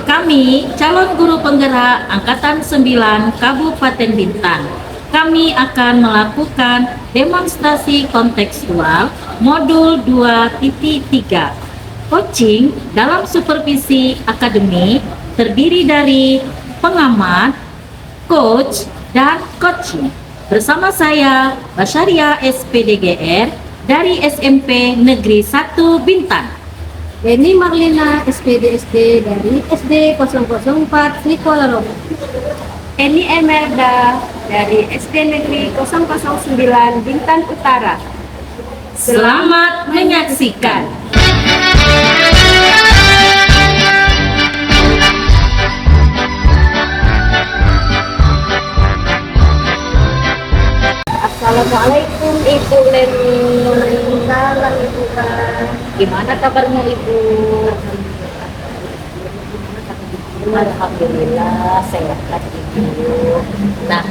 Kami calon guru penggerak Angkatan 9 Kabupaten Bintan. Kami akan melakukan demonstrasi kontekstual modul 2.3. Coaching dalam supervisi akademik terdiri dari pengamat, coach, dan coaching. Bersama saya, Basharia SPDGR dari SMP Negeri 1 Bintan. Eni Marlina SPDSD dari SD 004 Nicola Romo. Eni Emerda dari SD Negeri 009 Bintan Utara. Selamat menyaksikan. Assalamualaikum Ibu Leni. Salam Ibu Kak. Gimana kabarnya Ibu? Alhamdulillah sehat Ibu. Nah,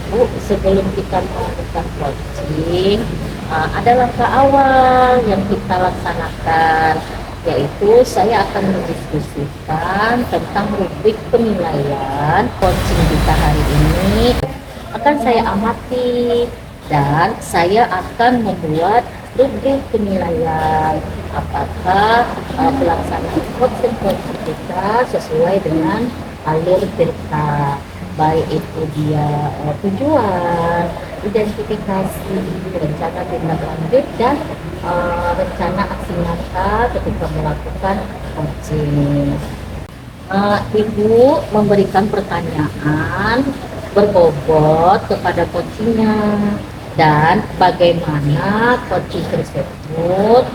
Bu, sebelum kita melakukan coaching, ada langkah awal yang kita laksanakan, yaitu saya akan mendiskusikan tentang rubrik penilaian coaching kita hari ini. Akan saya amati dan saya akan membuat rubrik penilaian apakah pelaksanaan coaching kita sesuai dengan alur cerita, baik itu dia tujuan, identifikasi, rencana tindak lanjut, dan rencana aksi nyata ketika melakukan coaching. Ibu memberikan pertanyaan berbobot kepada coachingnya dan bagaimana coaching tersebut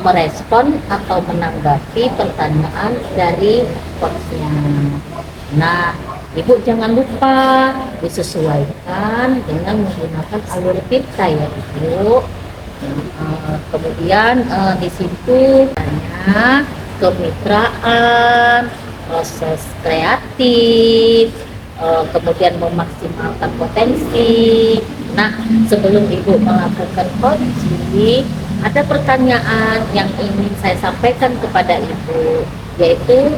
merespon atau menanggapi pertanyaan dari coachnya. Nah, Ibu jangan lupa disesuaikan dengan menggunakan alur kita ya Ibu. Kemudian di situ hanya kemitraan, proses kreatif, kemudian memaksimalkan potensi. Nah, sebelum Ibu melakukan coaching, ada pertanyaan yang ingin saya sampaikan kepada Ibu, yaitu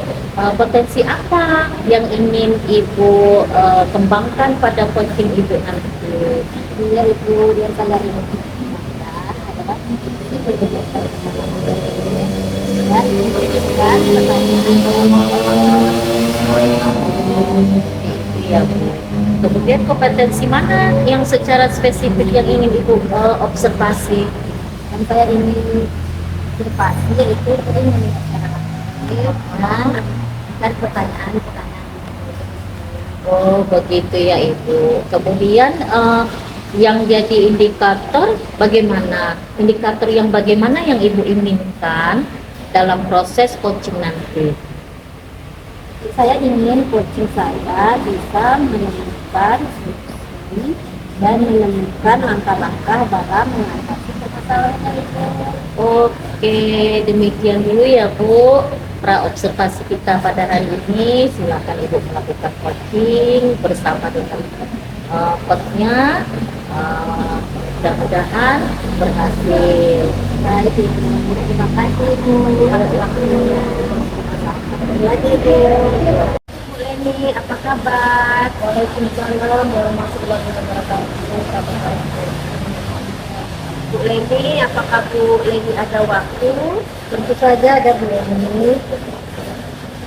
potensi apa yang ingin Ibu kembangkan pada coaching Ibu nanti. Iya Ibu, yang saya ini adalah berdasarkan Ya, Bu. Kemudian kompetensi mana yang secara spesifik yang ingin Ibu observasi? yang saya ingin observasi yaitu sering melihat masyarakat dan pertanyaan-pertanyaan. Oh, begitu ya Ibu. Kemudian yang jadi indikator bagaimana? Indikator yang bagaimana yang Ibu inginkan dalam proses coaching nanti? Saya ingin coaching saya bisa menemukan solusi dan menemukan langkah-langkah dalam mengatasi permasalahan itu. Oke, demikian dulu ya Bu pra observasi kita pada hari ini. Silakan Ibu melakukan coaching bersama dengan coachnya. Mudah-mudahan berhasil. Baik Ibu, terima kasih Ibu atas waktunya. Lagi Ibu. Bu Leni, apa kabar? Waalaikumsalam warahmatullahi wabarakatuh. Bu Leni, apakah Bu Leni ada waktu? Tentu saja ada Bu Leni.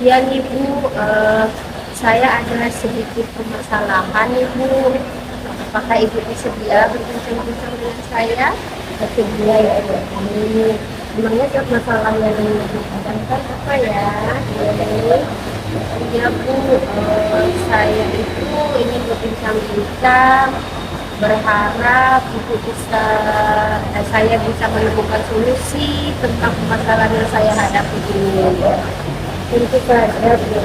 Ya Ibu, saya ada sedikit permasalahan Ibu. Apakah Ibu bersedia berbincang-bincang dengan saya? Bersedia ya Bu Leni. Memangnya masalah yang dibicarakan apa ya? Ya Bu, saya itu ingin berbincang-bincang, berharap Ibu bisa, saya bisa menemukan solusi tentang masalah yang saya hadapi ini. Tentu saja Bu,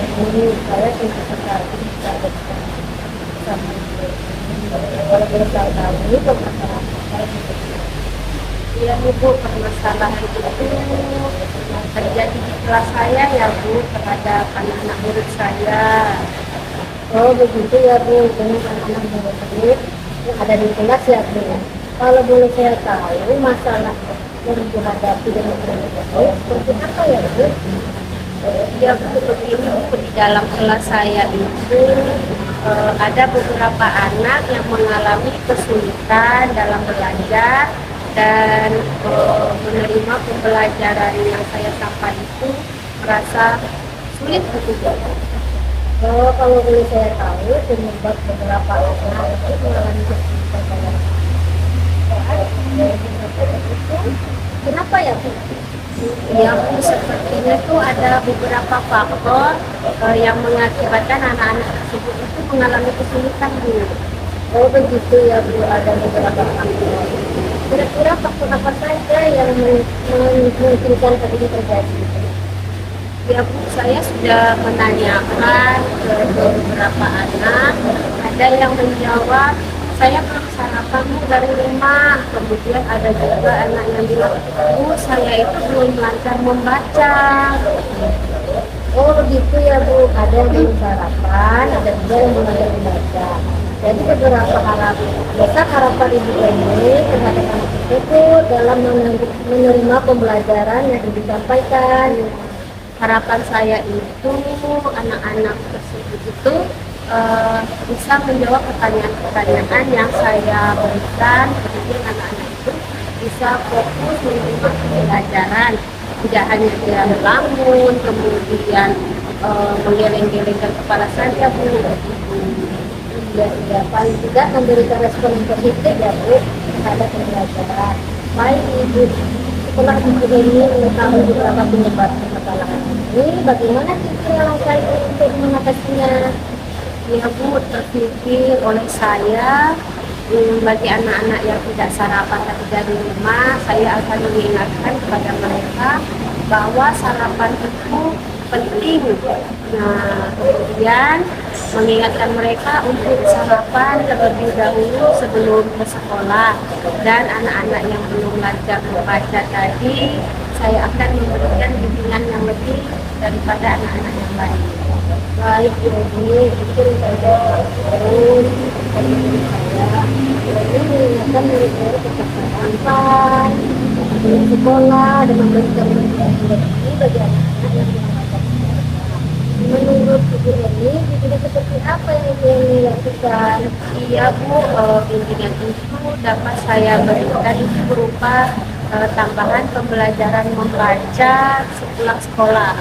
saya tentu sekali bisa bersama Ibu. Kalau boleh saya tahu permasalahan saya ya Ibu, permasalahan itu yang terjadi di kelas saya ya Bu, terhadap anak-anak murid saya. Oh begitu ya Bu, dengan anak-anak murid yang ada di kelas ya Bu. Kalau boleh saya tahu masalah yang dihadapi dengan murid seperti apa ya Bu? Ya begini Bu, di dalam kelas saya itu ada beberapa anak yang mengalami kesulitan dalam belajar dan menerima pembelajaran yang saya sampaikan itu merasa sulit begitu. Kalau boleh saya tahu penyebab beberapa anak itu mengalami kesulitan dalam itu kenapa ya Bu? Ya Bu, sepertinya itu ada beberapa faktor yang mengakibatkan anak-anak tersebut itu mengalami kesulitan Bu. Oh begitu ya Bu, ada beberapa faktor. Kira-kira faktor apa saja yang memungkinkan hal ini terjadi? Ya Bu, saya sudah menanyakan ke beberapa anak, ada yang menjawab, saya belum sarapan Bu dari rumah. Kemudian ada juga anak yang bilang, Bu, saya itu belum lancar membaca. Oh begitu ya Bu, ada yang belum sarapan, ada juga yang belajar membaca. Jadi beberapa besar harapan Ibu ini terhadap anak tersebut dalam menerima pembelajaran yang disampaikan. Harapan saya itu anak-anak tersebut itu bisa menjawab pertanyaan-pertanyaan yang saya berikan, kemudian anak-anak itu bisa fokus menerima pembelajaran, tidak hanya dia melamun, kemudian menggeleng-gelengkan kepala saja Bu. Ya, paling tidak memberikan respon yang positif ya Bu terhadap pembelajaran. Baik Ibu, setelah Ibu ini mengetahui beberapa penyebab permasalahan ini, bagaimana kira-kira langkah Ibu untuk mengatasinya? Ya Bu, terpikir oleh saya bagi anak-anak yang tidak sarapan tapi dari rumah, saya akan mengingatkan kepada mereka bahwa sarapan itu penting. Nah, kemudian mengingatkan mereka untuk sarapan terlebih dahulu sebelum ke sekolah, dan anak-anak yang belum lancar membaca tadi, saya akan memberikan bimbingan yang lebih daripada anak-anak yang lain. Baik ini itu saya terus saya ini mengingatkan murid-murid tetap sarapan sebelum sekolah dan memberikan bimbingan lebih bagi anak-anak yang kurang lancar membaca. Menurut Ibu ini bimbingan seperti apa yang Ibu ini lakukan? Iya Bu, bimbingan itu dapat saya berikan itu berupa tambahan pembelajaran membaca sepulang sekolah.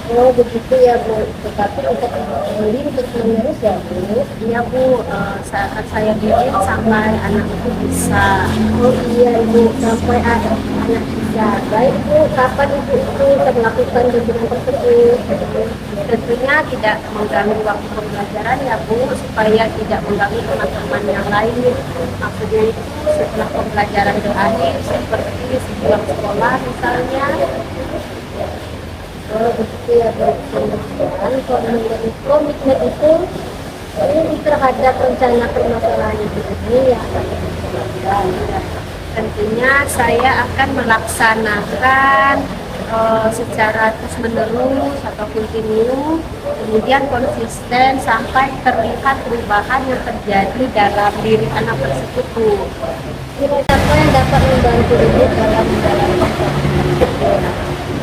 Oh begitu ya Bu, tetapi untuk menerus ya Bu. Iya Bu, saat saya bimbing sampai anak itu bisa. Oh iya Ibu, sampai ada anak bisa. Baik Bu, kapan Ibu itu melakukan bimbingan tersebut? Tentunya tidak mengganggu waktu pembelajaran ya Bu, supaya tidak mengganggu teman-teman yang lain. Maksudnya itu setelah pembelajaran berakhir, seperti sebelum sekolah misalnya. Oh begitu ya Bu. Kemudian komitmen itu ini terhadap rencana permasalahan ini yang akan dilakukan. Tentunya saya akan melaksanakan secara terus-menerus atau kontinu, kemudian konsisten sampai terlihat perubahan yang terjadi dalam diri anak tersebut Bu. Kira siapa yang dapat membantu Ibu dalam menjalankan program?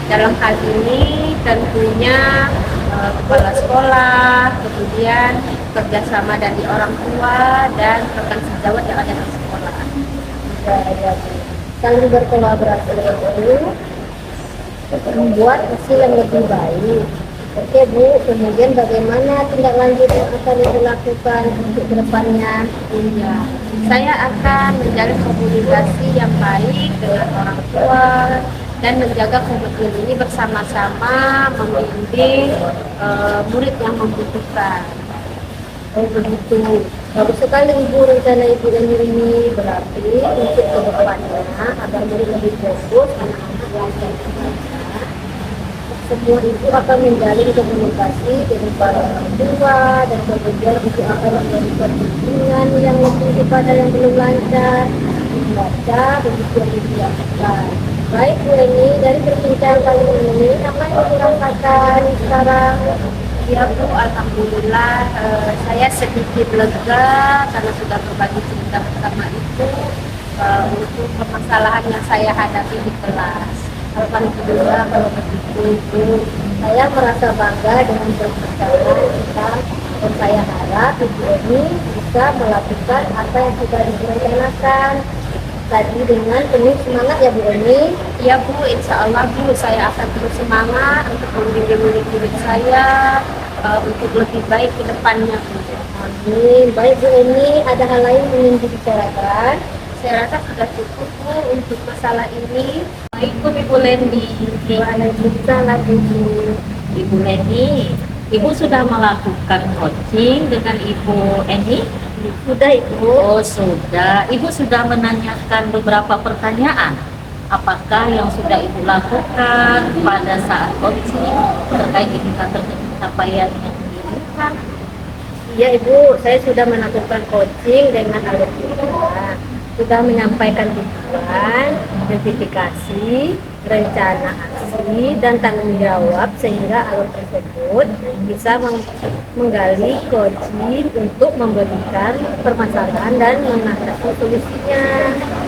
Dalam hal ini tentunya kepala sekolah, kemudian kerjasama dari orang tua dan rekan sejawat yang ada di sekolah. Ya, saling berkolaborasi itu membuat hasil yang lebih baik. Oke Bu, kemudian bagaimana tindak lanjut yang akan dilakukan untuk kedepannya? Iya, saya akan menjalin komunikasi yang baik dengan orang tua dan menjaga komitmen ini bersama-sama membimbing murid yang membutuhkan. Oh begitu. Bagus sekali Ibu rencana Ibu ini berarti untuk kedepannya agar murid lebih fokus, anak-anak lancar membaca. Semua Ibu akan menjalin komunikasi dengan para orang tua dan kemudian Ibu akan memberikan bimbingan yang lebih kepada yang belum lancar membaca begitu yang Ibu lakukan. Baik Bu Eni, dari perbincangan kali ini apa yang Ibu rasakan sekarang? Ya Bu, alhamdulillah saya sedikit lega karena sudah berbagi cerita pertama itu untuk permasalahan yang saya hadapi di kelas. Alhamdulillah kalau begitu Bu. Saya merasa bangga dengan permasalahan kita, dan saya harap Ibu Eni bisa melakukan apa yang sudah Ibu rencanakan tadi dengan penuh semangat ya Bu Eni. Ya Bu, insya Allah Bu, saya akan terus semangat untuk membimbing murid-murid saya untuk lebih baik ke depannya Bu. Amin. Baik Bu Eni, ada hal lain yang ingin dibicarakan? Saya rasa sudah cukup Bu untuk masalah ini. Assalamualaikum Ibu Lendi. Waalaikumsalam Ibu. Ibu Leni, Ibu sudah melakukan coaching dengan Ibu Eni? Sudah Ibu. Oh sudah. Ibu sudah menanyakan beberapa pertanyaan. Apakah yang sudah Ibu lakukan pada saat coaching terkait indikator pencapaian yang diinginkan? Iya Ibu, saya sudah melakukan coaching dengan alur kita. Sudah menyampaikan tujuan, notifikasi, rencana aksi, dan tanggung jawab sehingga alur tersebut bisa menggali coaching untuk memberikan permasalahan dan mengatasi solusinya.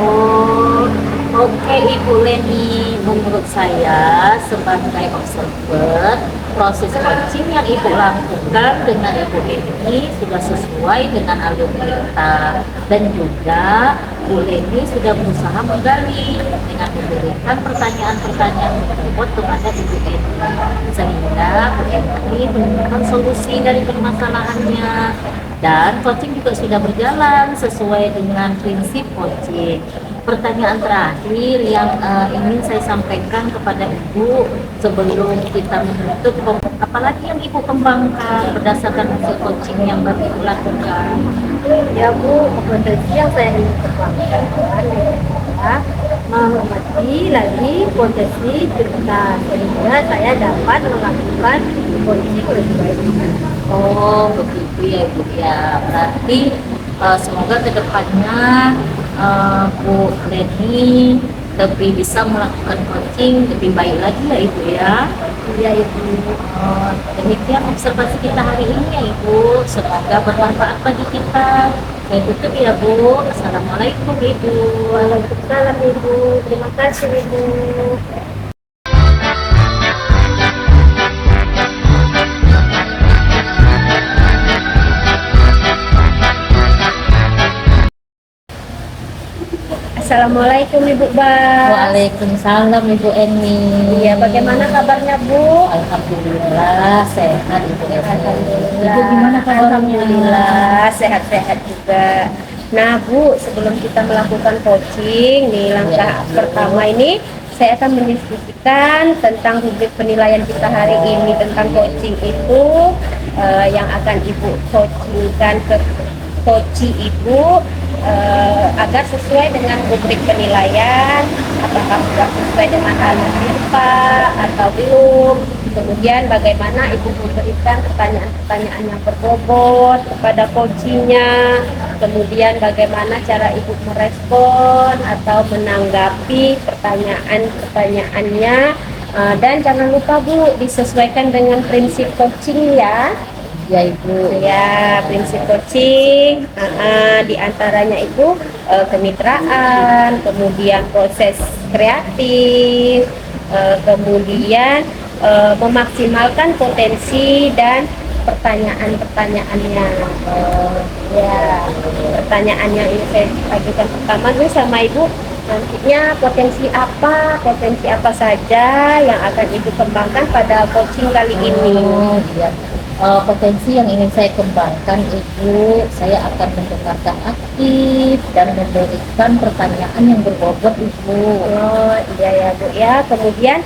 Oh, oke Ibu Leni, menurut saya sebagai observer, proses coaching yang Ibu lakukan dengan Ibu Leni sudah sesuai dengan alur kita, dan juga Bu Leni sudah berusaha menggali dengan memberikan pertanyaan-pertanyaan tersebut kepada Ibu Leni, sehingga Bu Leni menemukan solusi dari permasalahannya. Dan coaching juga sudah berjalan sesuai dengan prinsip coaching. Pertanyaan terakhir yang ingin saya sampaikan kepada Ibu sebelum kita menutup, apalagi yang Ibu kembangkan berdasarkan hasil coaching yang baru Ibu lakukan? Ya Bu, kompetensi yang saya ingin kembangkan adalah menghormati lagi potensi kita sehingga saya dapat melakukan coaching lebih baik. Oh begitu ya Ibu ya. Berarti semoga kedepannya Bu Leni lebih bisa melakukan coaching lebih baik lagi ya Ibu ya. Iya Ibu. Demikian observasi kita hari ini ya Ibu. Semoga bermanfaat bagi kita. Saya tutup ya Bu. Assalamualaikum Ibu. Waalaikumsalam Ibu. Terima kasih Ibu. Assalamualaikum Ibu Ba. Waalaikumsalam Ibu Eni. Iya, bagaimana kabarnya Bu? Alhamdulillah sehat Ibu Eni. Alhamdulillah. Ibu gimana kabarnya? Alhamdulillah sehat-sehat juga. Nah Bu, sebelum kita melakukan coaching di langkah pertama ini, saya akan mendiskusikan tentang rubrik penilaian kita hari ini tentang coaching itu yang akan Ibu coachingkan ke coaching Ibu agar sesuai dengan rubrik penilaian, apakah sudah sesuai dengan alur IPA atau belum. Kemudian bagaimana Ibu memberikan pertanyaan-pertanyaan yang berbobot kepada coachingnya. Kemudian bagaimana cara Ibu merespon atau menanggapi pertanyaan-pertanyaannya. Dan jangan lupa Bu, disesuaikan dengan prinsip coaching ya. Ya Ibu. Ya, prinsip coaching di antaranya itu kemitraan, kemudian proses kreatif, kemudian memaksimalkan potensi dan pertanyaan-pertanyaannya. Ya, pertanyaan yang ini saya ajukan pertama dulu sama Ibu, nantinya potensi apa saja yang akan Ibu kembangkan pada coaching kali ini. Oh, iya. Potensi yang ingin saya kembangkan Ibu, saya akan mendengarkan aktif dan memberikan pertanyaan yang berbobot Ibu. Oh iya ya Bu ya. Kemudian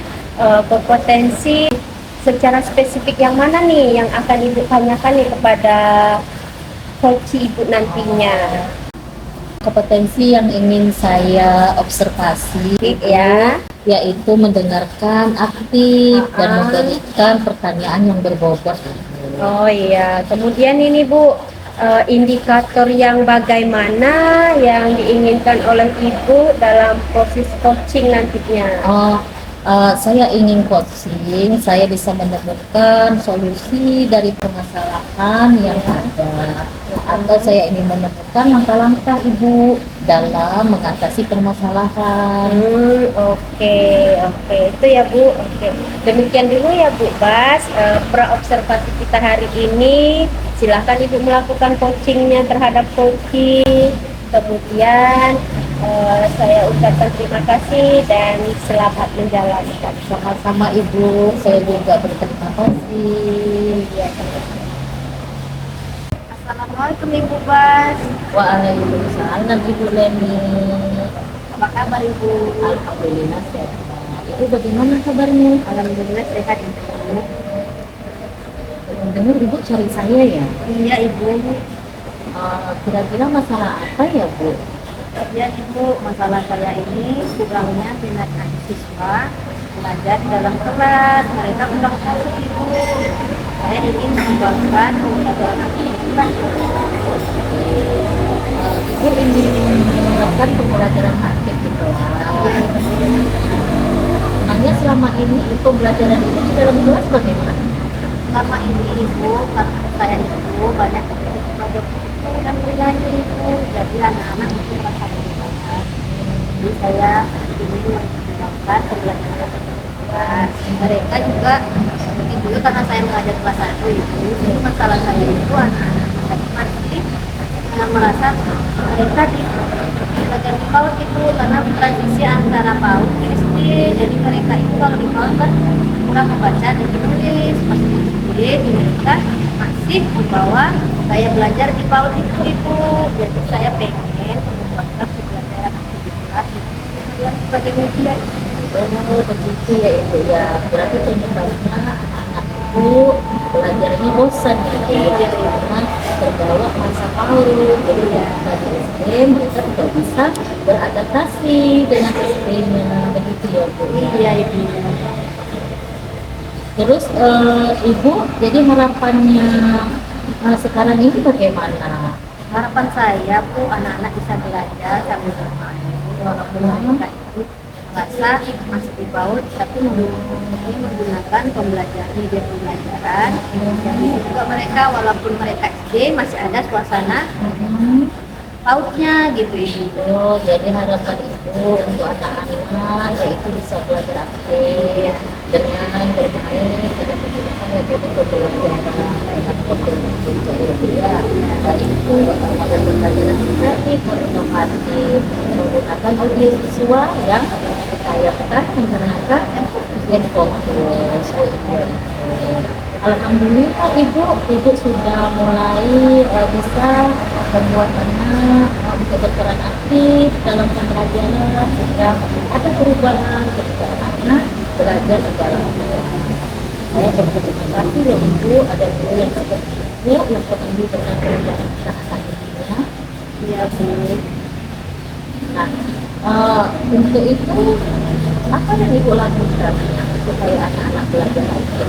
kompetensi secara spesifik yang mana nih yang akan Ibu tanyakan nih kepada coach Ibu nantinya? Kompetensi yang ingin saya observasi Ya. yaitu mendengarkan aktif dan memberikan pertanyaan yang berbobot. Oh iya. Kemudian ini Bu, indikator yang bagaimana yang diinginkan oleh Ibu dalam proses coaching nantinya? Oh, Saya ingin coaching, saya bisa menemukan solusi dari permasalahan yang ada, atau saya ingin menemukan langkah-langkah Ibu dalam mengatasi permasalahan. Oke, oke. Itu ya Bu. Oke. Demikian dulu ya Bu Bas, pra-observasi kita hari ini. Silahkan Ibu melakukan coachingnya terhadap coaching. Kemudian saya ucapkan terima kasih dan selamat menjalankan. Sama-sama Ibu, saya juga berterima kasih. Ya, sama-sama. Assalamualaikum Ibu Bas. Waalaikumsalam Ibu Leni. Apa kabar Ibu? Alhamdulillah sehat. Ibu bagaimana kabarnya? Alhamdulillah sehat Ibu. Dengar Ibu cari saya ya? Iya Ibu. Kira-kira masalah apa ya Bu? Ya Ibu, masalah saya ini kurangnya minat siswa belajar di dalam kelas. Mereka kurang fokus Ibu. Saya ingin mengembangkan pembelajaran aktivitas. Ibu ingin menerapkan pembelajaran aktif di kelas. Hanya selama ini pembelajaran itu di dalam kelas bagaimana? Selama ini Ibu, karena saya itu banyak project dan belajar Ibu. Jadi anak-anak itu merasa bermanfaat. Jadi saya ingin mengembangkan pembelajaran aktivitas. Mereka juga seperti dulu karena saya mengajar kelas 1 Ibu. Jadi masalah saya itu anak-anak masih merasa mereka di belajar di PAUD itu karena transisi antara PAUD ke SD. Jadi mereka itu kalau di PAUD kan kurang membaca dan menulis, masih di SD mereka masih membawa saya belajar di PAUD itu Ibu. Jadi saya pengen membuatkan pembelajaran aktivitas sebagai media. Oh begitu ya Ibu ya. Berarti penyebabnya anak-anak itu belajarnya bosan ya, karena terbawa masa PAUD. Jadi ya dari SD mereka tidak bisa beradaptasi dengan SD-nya, begitu ya Bu. Iya Ibu. Terus Ibu, jadi harapannya sekarang ini bagaimana? Harapan saya Bu, anak-anak bisa belajar sambil bermain walaupun mereka itu merasa masih di PAUD tapi menggunakan pembelajaran media pembelajaran. Jadi juga mereka walaupun mereka SD masih ada suasana PAUD-nya gitu Ibu. Oh, jadi harapan Ibu untuk anak-anak yaitu bisa belajar aktif dengan bermain dengan menggunakan metode pembelajaran dan itu akan pembelajaran kreatif, inovatif, menggunakan audio visual yang kaya pekan menggunakan dan fokus. Alhamdulillah Ibu sudah mulai bisa membuat anak untuk berperan aktif dalam pembelajaran sehingga ada perubahan ketika anak belajar di dalam kelas. Saya berterima kasih ya Ibu, ada guru yang seperti Ibu yang peduli dengan perubahan anak ini. Iya Bu. Nah, untuk itu apa yang Ibu lakukan supaya anak-anak belajar aktif?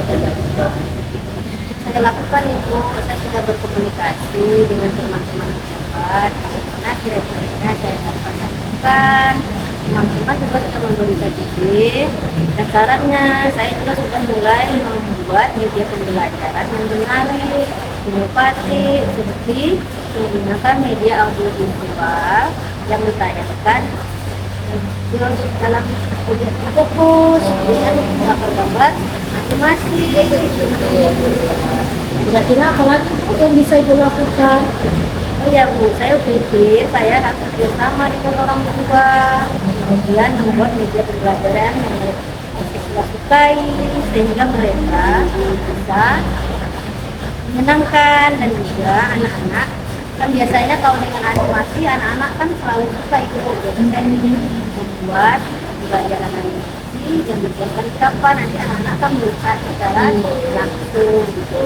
Saya lakukan Ibu, saya sudah berkomunikasi dengan teman-teman pejabat. Karena kira-kira saya akan lakukan. Teman-teman juga sudah memberikan ide dan sarannya. Saya juga sudah mulai membuat media pembelajaran yang menarik, inovatif, seperti menggunakan media audio visual yang ditayangkan dalam fokus dengan gambar masing-masing. Kira-kira apa lagi Bu yang bisa Ibu lakukan? Oh ya Bu, saya pikir saya harus bersama dengan orang tua, kemudian membuat media pembelajaran yang mereka sukai sehingga mereka bisa menyenangkan dan juga anak-anak kan biasanya kalau dengan animasi anak-anak kan selalu suka itu. Jadi saya ingin membuat pembelajaran animasi yang dibuatkan kapan nanti anak-anak kan melihat secara langsung gitu.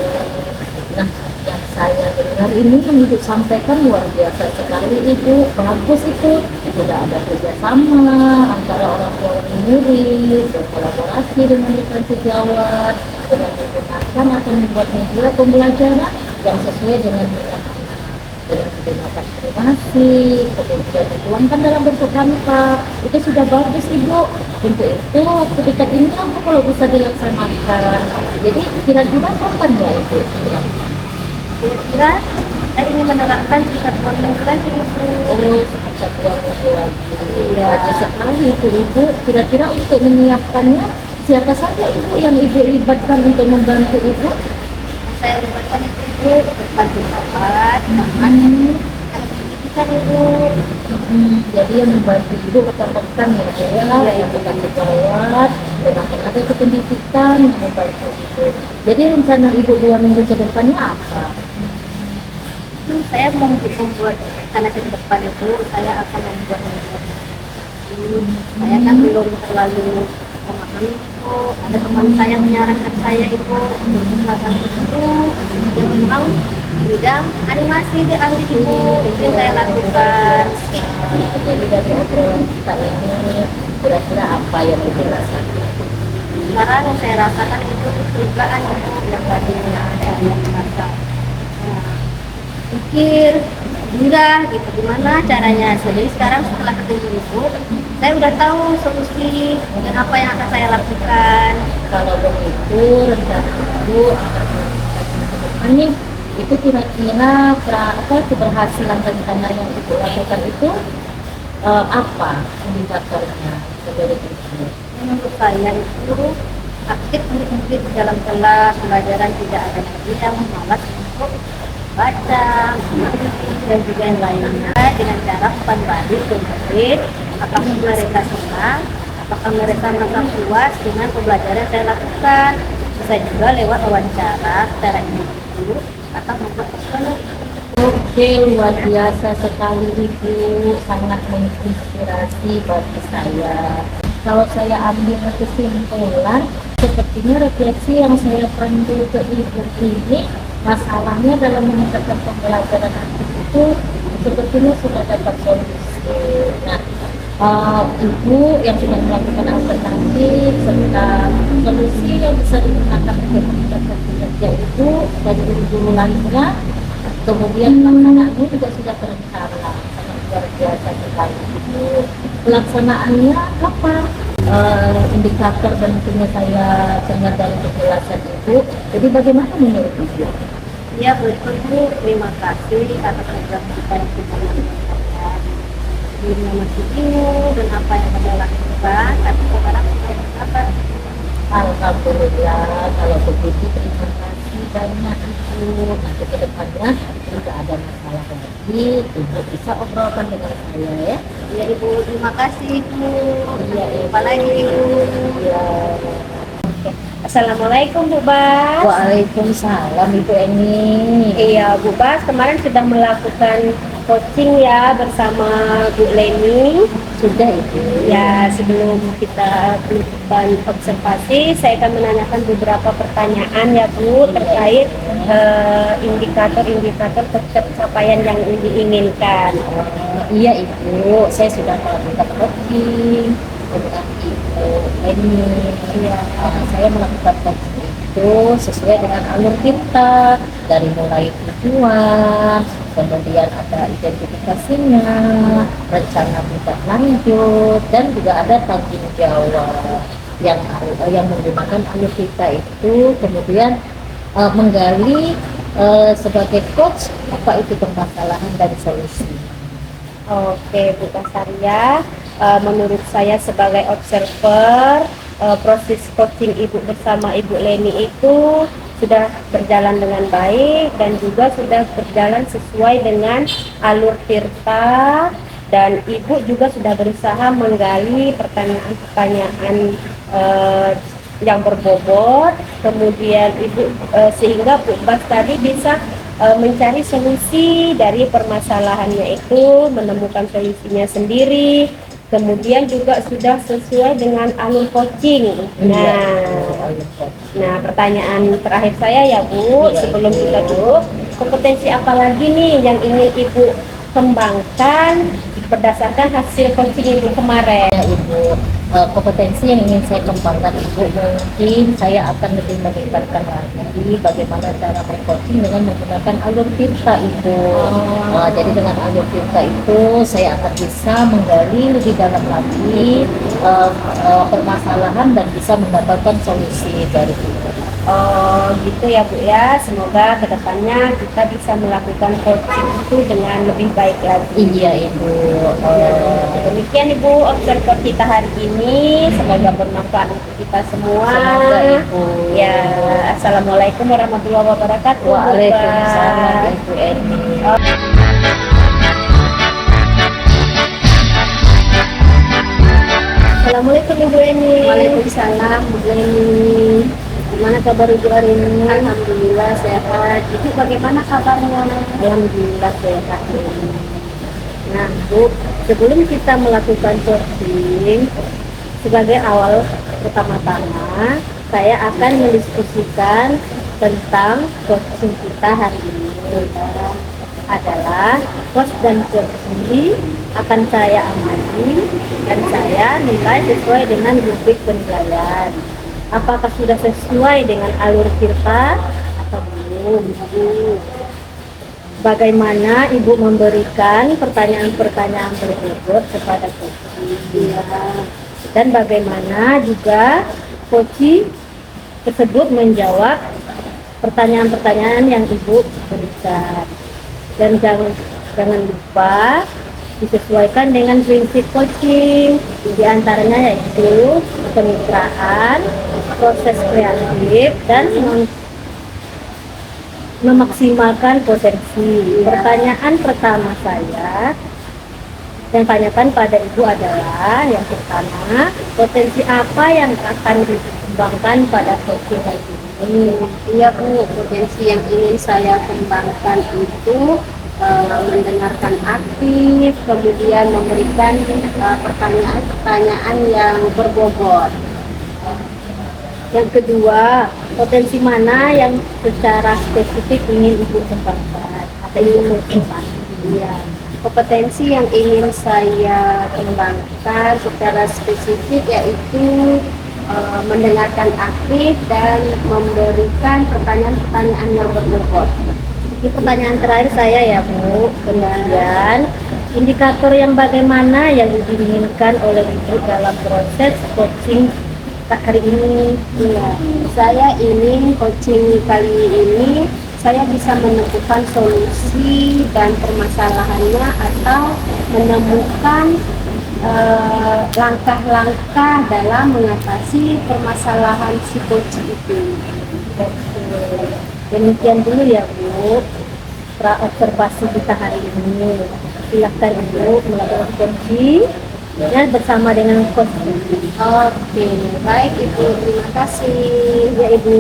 Nah, yang saya dengar ini yang Ibu sampaikan luar biasa sekali Ibu, bagus itu. Sudah ada kerjasama antara orang tua dan murid, berkolaborasi dengan rekan sejawat, dengan menggunakan atau membuat media pembelajaran yang sesuai dengan minat anak, dengan menggunakan animasi, kemudian dituangkan dalam bentuk hampa. Itu sudah bagus Ibu. Untuk itu ketika ini aku kalau bisa dilaksanakan. Jadi kira-kira kapan ya itu? Kira-kira saya ingin menerapkan tingkat bonding lagi Ibu. Oh, satu lagi. Iya, sekali itu Ibu. Kira-kira untuk menyiapkannya siapa saja Ibu yang Ibu libatkan untuk membantu Ibu? Saya libatkan Ibu berbantu sahabat, teman, anak pendidikan Ibu. Jadi yang membantu Ibu rekan-rekan ya, yang bukan sejawat, dan akan ada kependidikan yang membantu Ibu. Jadi rencana Ibu 2 minggu ke depannya apa? Saya mau membuat karena ke depan itu saya akan membuat saya kan belum terlalu memahami itu. Ada teman saya menyarankan saya itu untuk melakukan itu yang memang bidang animasi di ahli Ibu itu yang saya lakukan. Jadi dari obrolan kita ini kira-kira apa yang Ibu rasakan? Sekarang yang saya rasakan itu kecurigaan Ibu yang tadinya ada yang merasa pikir gila gitu gimana caranya. Jadi sekarang setelah ketemu Ibu saya udah tahu solusi dan apa yang akan saya lakukan. Kalau begitu rencana Ibu ini itu kira-kira keberhasilan rencana yang Ibu lakukan itu apa indikatornya dari Ibu? Menurut saya itu aktif murid-murid di dalam kelas pelajaran, tidak ada lagi yang malas untuk baca, dan juga yang lainnya dengan cara umpan balik ke murid. Apakah mereka senang, apakah mereka merasa puas dengan pembelajaran yang saya lakukan. Saya juga lewat wawancara secara individu atau membuat personal. Oke, luar biasa sekali Ibu, sangat menginspirasi bagi saya. Kalau saya ambil kesimpulan, sepertinya refleksi yang saya pandu ke Ibu ini, masalahnya dalam meningkatkan pembelajaran aktif itu sepertinya sudah dapat solusi. Nah, Ibu yang sudah melakukan alternatif serta solusi yang bisa digunakan untuk meningkatkan kinerja itu dari guru-guru lainnya, kemudian pelaksanaannya juga sudah terencana, sangat luar biasa sekali. Itu pelaksanaannya apa? Indikator dan tentunya saya dengar dari penjelasan Ibu. Jadi bagaimana menurut Ibu? Ya betul Bu, terima kasih atas program kita yang sudah dilakukan. Dirinya masih bingung dan apa yang kita lakukan, tapi sekarang sudah bersabar. Alhamdulillah, kalau begitu terima kasih banyak Ibu. Nanti ke depannya jika ada masalah lagi, Ibu bisa obrolkan dengan saya ya. Ya Ibu, terima kasih Ibu. Iya, Jumpa lagi Ibu. Ya. Assalamualaikum Bu Bas. Waalaikumsalam Ibu Eni. Iya Bu Bas, kemarin sudah melakukan coaching ya bersama Bu Leni. Sudah Ibu. Ya, sebelum kita melakukan observasi, saya akan menanyakan beberapa pertanyaan ya Bu terkait indikator-indikator pencapaian yang diinginkan. Iya Ibu, saya sudah melakukan coaching dengan Ibu Eni. Iya. Saya melakukan coaching itu sesuai dengan alur kita, dari mulai tujuan, kemudian ada identifikasinya, rencana tindak lanjut, dan juga ada tanggung jawab yang menggunakan alur kita itu, kemudian menggali sebagai coach apa itu permasalahan dan solusi. Oke, Bu Basaria, menurut saya sebagai observer, proses coaching Ibu bersama Ibu Leni itu sudah berjalan dengan baik dan juga sudah berjalan sesuai dengan alur Tirta, dan Ibu juga sudah berusaha menggali pertanyaan-pertanyaan yang berbobot, kemudian Ibu sehingga Bu Bas tadi bisa mencari solusi dari permasalahannya itu, menemukan solusinya sendiri, kemudian juga sudah sesuai dengan alur coaching. Nah, pertanyaan terakhir saya ya Bu, sebelum kita dulu, kompetensi apa lagi nih yang ingin Ibu kembangkan berdasarkan hasil coaching Ibu kemarin? Ya Ibu, kompetensi yang ingin saya kembangkan Ibu, mungkin saya akan lebih meningkatkan lagi bagaimana cara meng-coaching dengan menggunakan alur tirta Ibu. Jadi dengan alur tirta itu saya akan bisa menggali lebih dalam lagi permasalahan dan bisa mendapatkan solusi dari itu. Oh gitu ya Bu ya, semoga kedepannya kita bisa melakukan coaching itu dengan lebih baik lagi. Iya Ibu. Demikian Ibu observer kita hari ini, semoga bermanfaat untuk kita semua. Semoga Ibu. Ya, assalamualaikum warahmatullahi wabarakatuh. Waalaikumsalam Bapak. Ibu Eni. Assalamualaikum Ibu Eni. Waalaikumsalam Bu Leni. Gimana kabar Ibu hari ini? Alhamdulillah sehat. Ibu bagaimana kabarnya? Alhamdulillah sehat. Nah Bu, sebelum kita melakukan coaching, sebagai awal pertama-tama saya akan mendiskusikan tentang coaching kita hari ini. Adalah coach dan coaching akan saya amati dan saya nilai sesuai dengan rubrik penilaian. Apakah sudah sesuai dengan alur tirta atau belum? Bagaimana Ibu memberikan pertanyaan-pertanyaan tersebut kepada coaching, dan bagaimana juga coaching tersebut menjawab pertanyaan-pertanyaan yang Ibu berikan. Dan jangan lupa disesuaikan dengan prinsip coaching, diantaranya yaitu kemitraan, proses kreatif, dan memaksimalkan potensi. Pertanyaan pertama saya yang tanyakan pada Ibu adalah yang pertama, potensi apa yang akan dikembangkan pada coaching ini? Iya Bu, potensi yang ingin saya kembangkan itu mendengarkan aktif, kemudian memberikan pertanyaan-pertanyaan yang berbobot. Yang kedua, potensi mana yang secara spesifik ingin Ibu kembangkan atau Ibu kembangkan? Iya, kompetensi yang ingin saya kembangkan secara spesifik yaitu mendengarkan aktif dan memberikan pertanyaan-pertanyaan yang berbobot. Ini pertanyaan terakhir saya ya Bu. Kemudian indikator yang bagaimana yang diinginkan oleh Ibu dalam proses coaching hari ini? Iya, saya ingin coaching kali ini saya bisa menemukan solusi dan permasalahannya atau menemukan langkah-langkah dalam mengatasi permasalahan si coaching itu. Demikian dulu ya Bu, observasi kita hari ini. Silakan Ibu melakukan coaching dan bersama dengan coach. Oke, baik Ibu, terima kasih. Ya Ibu.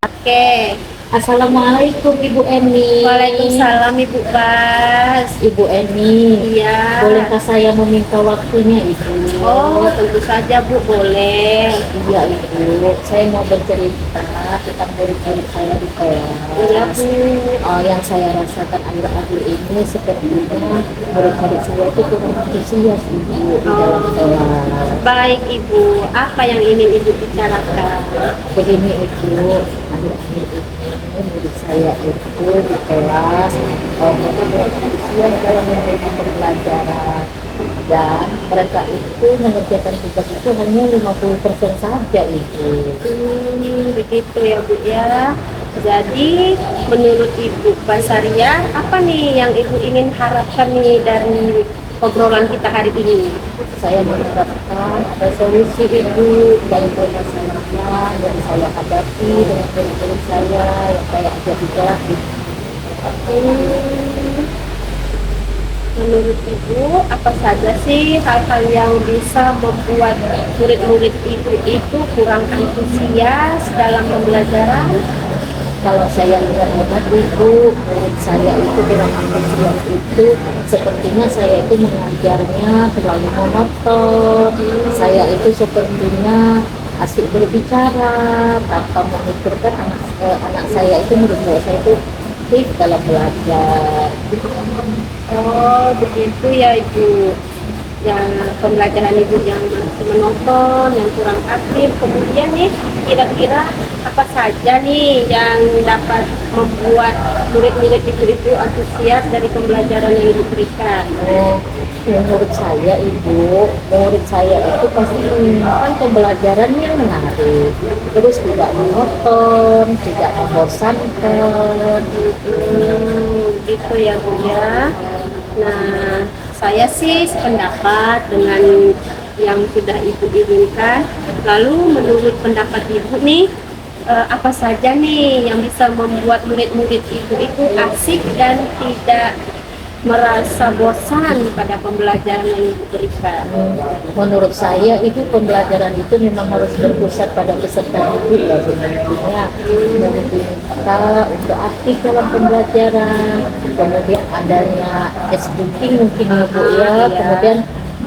Oke, Assalamualaikum Ibu Eni. Waalaikumsalam Ibu Bas. Ibu Eni. Iya. Bolehkah saya meminta waktunya Ibu? Oh, tentu saja Bu, boleh. Iya Ibu, saya mau bercerita tentang murid-murid saya di Iya kelas. Bu. Yang saya rasakan akhir-akhir ini sepertinya murid-murid saya itu kurang antusias Ibu di dalam kelas. Baik Ibu, apa yang ingin Ibu bicarakan? Begini Ibu, akhir-akhir ini murid saya itu di kelas mereka kurang antusias dalam memberikan pembelajaran, dan mereka itu mengerjakan tugas itu hanya 50% saja Ibu. Begitu ya Bu ya. Jadi menurut Ibu Basaria, apa nih yang Ibu ingin harapkan nih dari obrolan kita hari ini? Saya mengharapkan ada solusi Ibu dari masalahnya yang saya hadapi dengan murid-murid saya yang kayak aja di kelas Ibu. Menurut Ibu, apa saja sih hal-hal yang bisa membuat murid-murid Ibu itu kurang antusias dalam pembelajaran? Kalau saya lihat Ibu, murid saya itu kurang antusias itu sepertinya saya itu mengajarnya terlalu monoton. Saya itu sepertinya asik berbicara tanpa memikirkan anak saya itu, menurut saya itu aktif dalam belajar. Oh, begitu ya Ibu. yang pembelajaran ibu yang masih menonton, yang kurang aktif. Kemudian nih, kira-kira apa saja nih yang dapat membuat murid-murid ibu itu antusias dari pembelajaran yang ibu berikan? Oh, menurut saya ibu, murid saya itu pasti menginginkan pembelajaran yang menarik, terus tidak monoton, tidak membosankan. Gitu ya Bu ya. Nah, saya sih sependapat dengan yang sudah Ibu inginkan. Lalu menurut pendapat Ibu nih, apa saja nih yang bisa membuat murid-murid Ibu itu asik dan tidak merasa bosan pada pembelajaran yang Ibu berikan? Menurut saya itu pembelajaran itu memang harus berpusat pada peserta didik ya sebenarnya, meminta untuk aktif dalam pembelajaran, kemudian adanya booking mungkin ya Bu ya, kemudian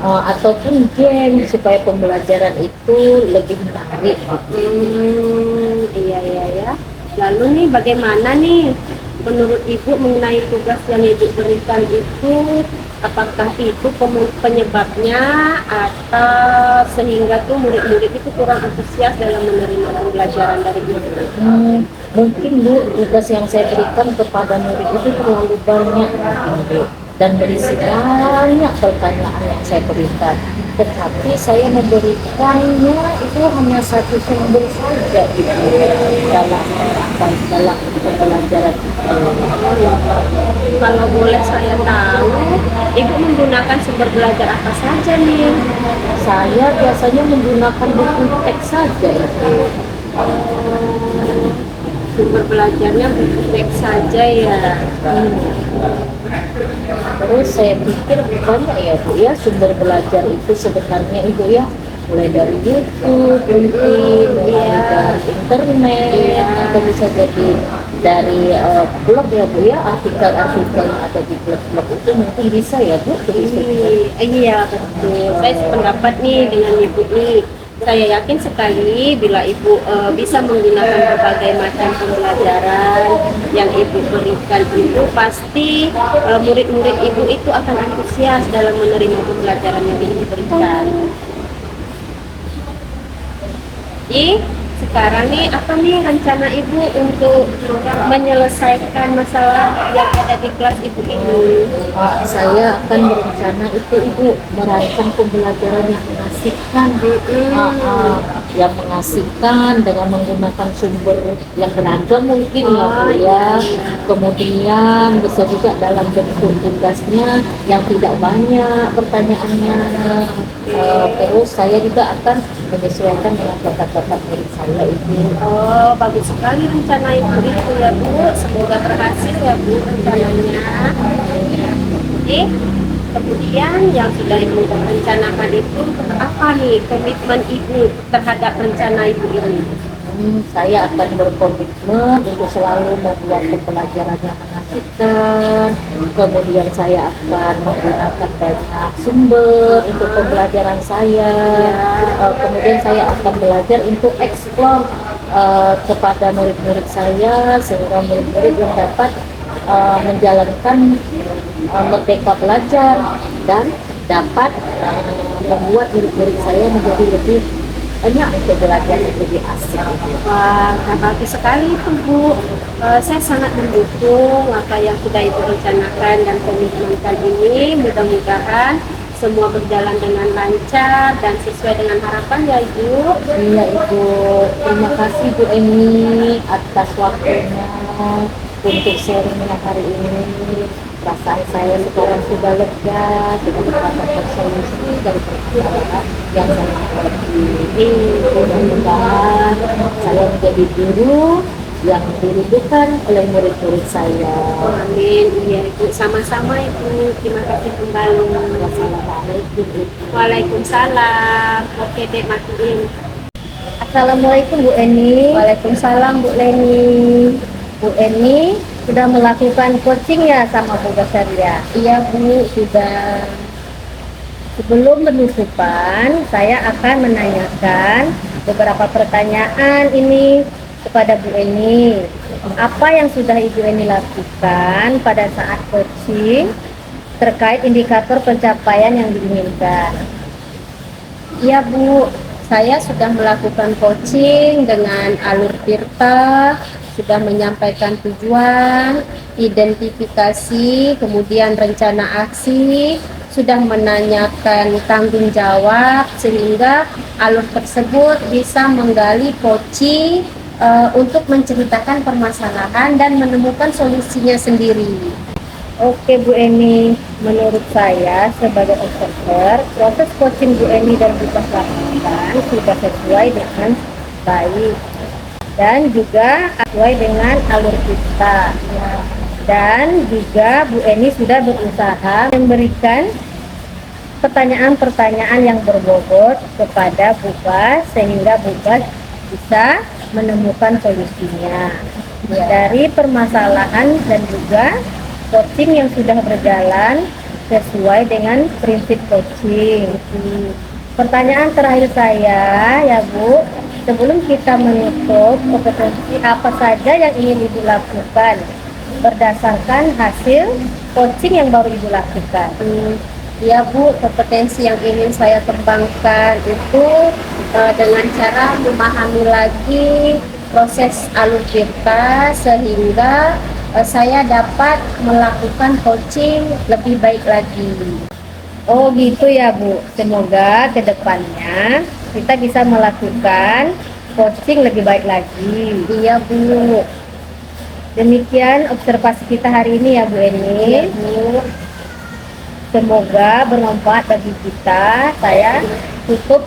ataupun game supaya pembelajaran itu lebih menarik. Iya iya ya. Lalu nih bagaimana nih menurut Ibu mengenai tugas yang Ibu berikan itu, apakah itu penyebabnya atau sehingga tuh murid-murid itu kurang antusias dalam menerima pembelajaran dari Ibu? Mungkin Bu, tugas yang saya berikan kepada murid itu terlalu banyak mungkin Bu, dan berisi banyak pertanyaan yang saya berikan. Tetapi saya memberikannya itu hanya satu sumber saja gitu dalam pembelajaran itu. Kalau boleh saya tahu, Ibu menggunakan sumber belajar apa saja nih? Saya biasanya menggunakan buku teks saja itu. Sumber belajarnya buku teks saja ya. Terus saya pikir banyak ya Bu ya sumber belajar itu sebenarnya Ibu ya, mulai dari YouTube mungkin, mulai dari internet, atau bisa jadi dari blog ya Bu ya, artikel-artikel yang ada di blog-blog itu mungkin bisa ya Bu. Iya betul. Saya sependapat nih dengan Ibu nih. Saya yakin sekali bila Ibu bisa menggunakan berbagai macam pembelajaran yang Ibu berikan itu, pasti murid-murid Ibu itu akan antusias dalam menerima pembelajaran yang Ibu berikan. Sekarang nih apa nih rencana Ibu untuk menyelesaikan masalah yang ada di kelas Ibu ini? Saya akan berencana itu Ibu merancang pembelajaran yang mengasihkan, yang mengasihkan dengan menggunakan sumber yang beragam mungkin ya Bu ya. Kemudian bisa juga dalam bentuk tugasnya yang tidak banyak pertanyaannya. Terus saya juga akan menyesuaikan dengan bakat-bakat murid saya itu. Oh, bagus sekali rencana Ibu itu ya Bu. Semoga berhasil ya Bu rencananya. Kemudian yang sudah Ibu rencanakan itu apa nih komitmen Ibu terhadap rencana Ibu ini? Saya akan berkomitmen untuk selalu membuat pembelajaran yang mengasihkan. Kemudian saya akan menggunakan banyak sumber untuk pembelajaran saya. Kemudian saya akan belajar untuk eksplor kepada murid-murid saya sehingga murid-murid yang dapat menjalankan merdeka belajar dan dapat membuat murid-murid saya menjadi lebih banyak untuk belajar lebih asik. Wah, bagus sekali itu Bu. Saya sangat mendukung apa yang sudah Ibu rencanakan dan komitmenkan ini. Mudah-mudahan semua berjalan dengan lancar dan sesuai dengan harapan ya Ibu. Iya Ibu, terima kasih Bu Eni atas waktunya untuk sharingnya hari ini. Perasaan saya sekarang sudah lega, sudah mendapatkan solusi dari permasalahan yang saya hadapi. Mudah-mudahan saya menjadi guru yang dirindukan oleh murid-murid saya. Amin. Iya Ibu, sama-sama Ibu. Terima kasih kembali. Wassalamualaikum Ibu. Waalaikumsalam. Oke dek, matiin. Assalamualaikum Bu Eni. Waalaikumsalam Bu Leni. Bu Eni sudah melakukan coaching ya sama Bu Basaria? Iya Bu, sudah. Sebelum penutupan, saya akan menanyakan beberapa pertanyaan ini kepada Bu Eni. Apa yang sudah Ibu Eni lakukan pada saat coaching terkait indikator pencapaian yang diinginkan. Iya Bu, saya sudah melakukan coaching dengan alur Tirta, sudah menyampaikan tujuan, identifikasi, kemudian rencana aksi, sudah menanyakan tanggung jawab, sehingga alur tersebut bisa menggali coaching untuk menceritakan permasalahan dan menemukan solusinya sendiri. Oke Bu Eni, menurut saya sebagai observer, proses coaching Bu Eni dan Bu Bas lakukan sudah sesuai dengan baik dan juga sesuai dengan alur kita. Dan juga Bu Eni sudah berusaha memberikan pertanyaan-pertanyaan yang berbobot kepada Bu Bas sehingga Bu Bas bisa menemukan solusinya dari permasalahan dan juga coaching yang sudah berjalan sesuai dengan prinsip coaching. Pertanyaan terakhir saya ya Bu, sebelum kita menutup, kompetensi apa saja yang ingin Ibu lakukan berdasarkan hasil coaching yang baru Ibu lakukan? Ya Bu, kompetensi yang ingin saya kembangkan itu dengan cara memahami lagi proses alur Tirta sehingga saya dapat melakukan coaching lebih baik lagi. Oh gitu ya Bu, semoga kedepannya kita bisa melakukan coaching lebih baik lagi. Iya Bu. Demikian observasi kita hari ini ya Bu Eni. Iya Bu. Semoga bermanfaat bagi kita. Saya tutup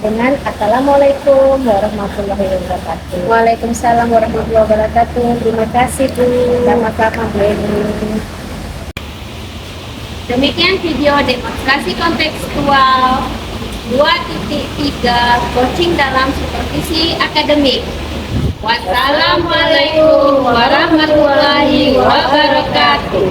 dengan Assalamualaikum warahmatullahi wabarakatuh. Waalaikumsalam warahmatullahi wabarakatuh. Terima kasih Bu. Sama-sama Bu Eni. Demikian video demonstrasi kontekstual 2.3 coaching dalam supervisi akademik. Wassalamualaikum warahmatullahi wabarakatuh.